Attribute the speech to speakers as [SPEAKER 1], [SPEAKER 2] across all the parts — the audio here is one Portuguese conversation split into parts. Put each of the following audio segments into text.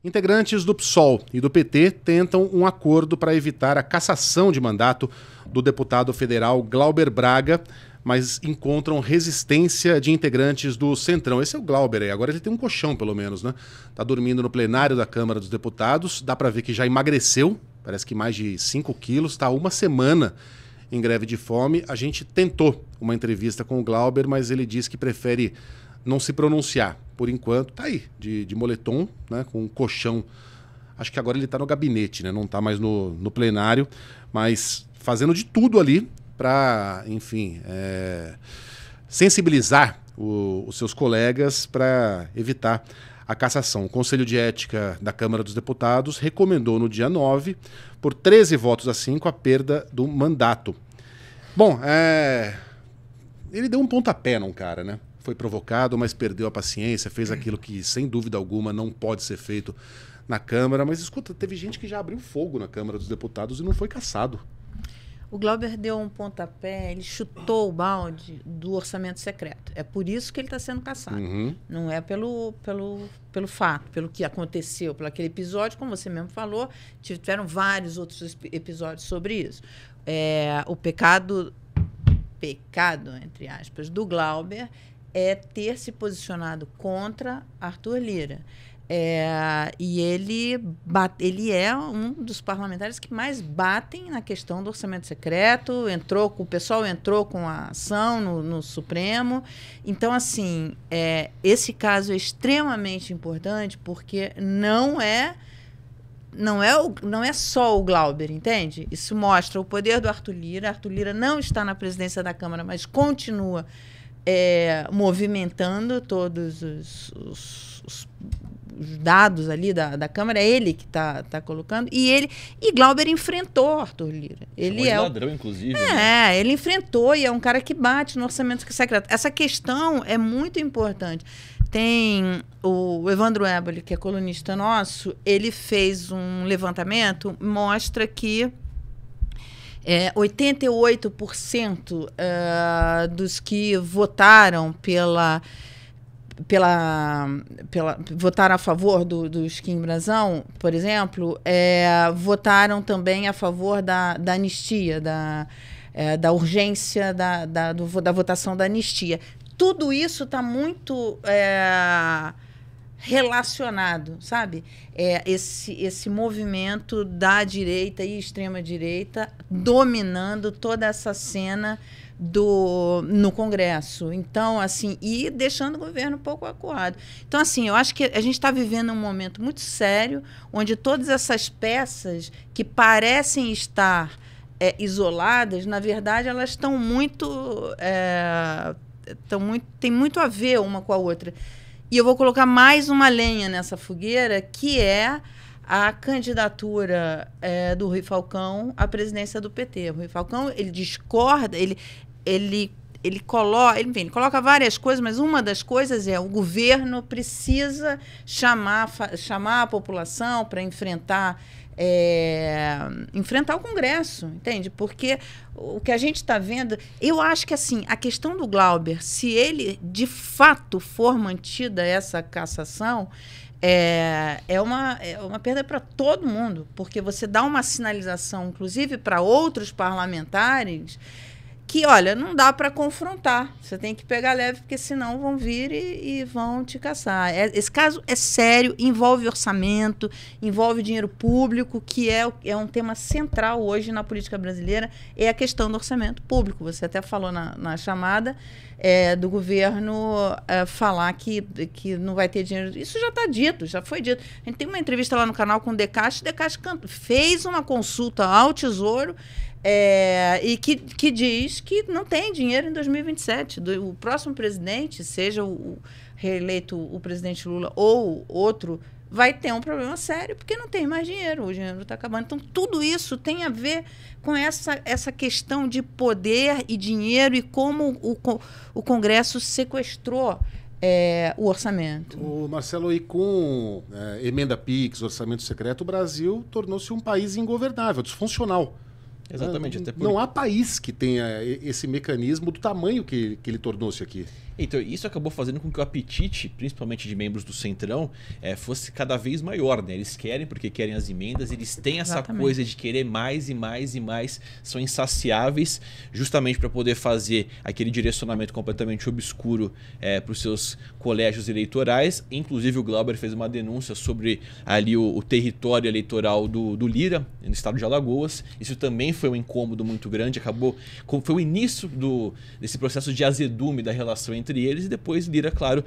[SPEAKER 1] Integrantes do PSOL e do PT tentam um acordo para evitar a cassação de mandato do deputado federal Glauber Braga, mas encontram resistência de integrantes do Centrão. Esse é o Glauber aí, agora ele tem um colchão pelo menos, né? Tá dormindo no plenário da Câmara dos Deputados, dá para ver que já emagreceu, parece que mais de 5 quilos, está há uma semana em greve de fome. A gente tentou uma entrevista com o Glauber, mas ele disse que prefere não se pronunciar. Por enquanto, tá aí, de moletom, né, com um colchão. Acho que agora ele tá no gabinete, né, não tá mais no plenário, mas fazendo de tudo ali para, enfim, sensibilizar os seus colegas para evitar a cassação. O Conselho de Ética da Câmara dos Deputados recomendou no dia 9, por 13 votos a 5, a perda do mandato. Bom, ele deu um pontapé num cara, né? Foi provocado, mas perdeu a paciência, fez aquilo que, sem dúvida alguma, não pode ser feito na Câmara. Mas, escuta, teve gente que já abriu fogo na Câmara dos Deputados e não foi cassado.
[SPEAKER 2] O Glauber deu um pontapé, ele chutou o balde do orçamento secreto. É por isso que ele está sendo cassado.
[SPEAKER 1] Uhum.
[SPEAKER 2] Não é pelo fato, pelo que aconteceu, pelo aquele episódio, como você mesmo falou, tiveram vários outros episódios sobre isso. O pecado, entre aspas, do Glauber é ter se posicionado contra Arthur Lira. E ele é um dos parlamentares que mais batem na questão do orçamento secreto. O pessoal entrou com a ação no Supremo. Então, assim, esse caso é extremamente importante porque não é só o Glauber, entende? Isso mostra o poder do Arthur Lira. Arthur Lira não está na presidência da Câmara, mas continua movimentando todos os dados ali da Câmara, é ele que está colocando, e Glauber enfrentou Arthur Lira. Ele é
[SPEAKER 3] ladrão, inclusive. Né?
[SPEAKER 2] Ele enfrentou e é um cara que bate no orçamento secreto. Essa questão é muito importante. Tem o Evandro Eboli, que é colunista nosso, ele fez um levantamento, mostra que 88% dos que votaram votaram a favor do Kim Brazão, por exemplo, votaram também a favor da anistia, da urgência da votação da anistia. Tudo isso está muito relacionado, sabe? Esse movimento da direita e extrema-direita dominando toda essa cena no Congresso. Então, assim, e deixando o governo um pouco acuado. Então, assim, eu acho que a gente está vivendo um momento muito sério, onde todas essas peças que parecem estar isoladas, na verdade, elas estão tem muito a ver uma com a outra. E eu vou colocar mais uma lenha nessa fogueira, que é a candidatura do Rui Falcão à presidência do PT. O Rui Falcão, ele discorda, ele coloca várias coisas, mas uma das coisas o governo precisa chamar a população para enfrentar o Congresso, entende? Porque o que a gente está vendo, eu acho que assim, a questão do Glauber, se ele de fato for mantida essa cassação, é uma perda para todo mundo, porque você dá uma sinalização, inclusive para outros parlamentares, que, olha, não dá para confrontar. Você tem que pegar leve, porque senão vão vir e vão te caçar. Esse caso é sério, envolve orçamento, envolve dinheiro público, que é um tema central hoje na política brasileira, é a questão do orçamento público. Você até falou na chamada do governo falar que não vai ter dinheiro. Isso já está dito, já foi dito. A gente tem uma entrevista lá no canal com o Decache fez uma consulta ao Tesouro, e que diz que não tem dinheiro em 2027. O próximo presidente, seja reeleito o presidente Lula ou outro, vai ter um problema sério, porque não tem mais dinheiro, o dinheiro está acabando. Então, tudo isso tem a ver com essa questão de poder e dinheiro e como o Congresso sequestrou o orçamento.
[SPEAKER 1] O Marcelo, e com emenda PIX, orçamento secreto, o Brasil tornou-se um país ingovernável, disfuncional.
[SPEAKER 3] Exatamente. Até
[SPEAKER 1] Não há país que tenha esse mecanismo do tamanho que ele tornou-se aqui.
[SPEAKER 3] Então, isso acabou fazendo com que o apetite, principalmente de membros do Centrão, fosse cada vez maior, né? Eles querem porque querem as emendas, eles têm essa coisa de querer mais e mais e mais, são insaciáveis, justamente para poder fazer aquele direcionamento completamente obscuro para os seus colégios eleitorais. Inclusive o Glauber fez uma denúncia sobre ali o território eleitoral do Lira, no estado de Alagoas. Isso também foi um incômodo muito grande, foi o início desse processo de azedume da relação entre eles, e depois Lira, claro,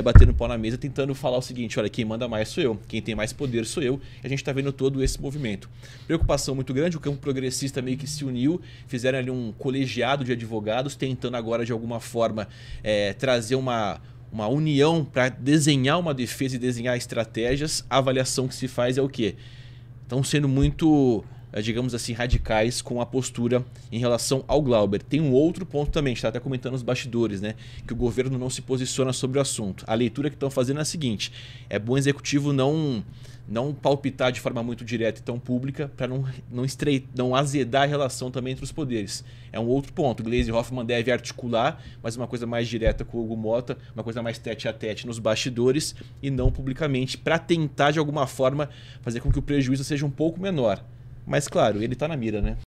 [SPEAKER 3] batendo pau na mesa, tentando falar o seguinte: olha, quem manda mais sou eu, quem tem mais poder sou eu. E a gente está vendo todo esse movimento. Preocupação muito grande, o campo progressista meio que se uniu, fizeram ali um colegiado de advogados, tentando agora de alguma forma trazer uma união para desenhar uma defesa e desenhar estratégias. A avaliação que se faz é o quê? Estão sendo muito, digamos assim, radicais com a postura em relação ao Glauber. Tem um outro ponto também, a gente está até comentando nos bastidores, né? Que o governo não se posiciona sobre o assunto. A leitura que estão fazendo é a seguinte: é bom o executivo não palpitar de forma muito direta e tão pública para não azedar a relação também entre os poderes. É um outro ponto. Gleisi Hoffmann deve articular, mas uma coisa mais direta com o Hugo Mota, uma coisa mais tete a tete nos bastidores e não publicamente, para tentar de alguma forma fazer com que o prejuízo seja um pouco menor. Mas claro, ele está na mira, né?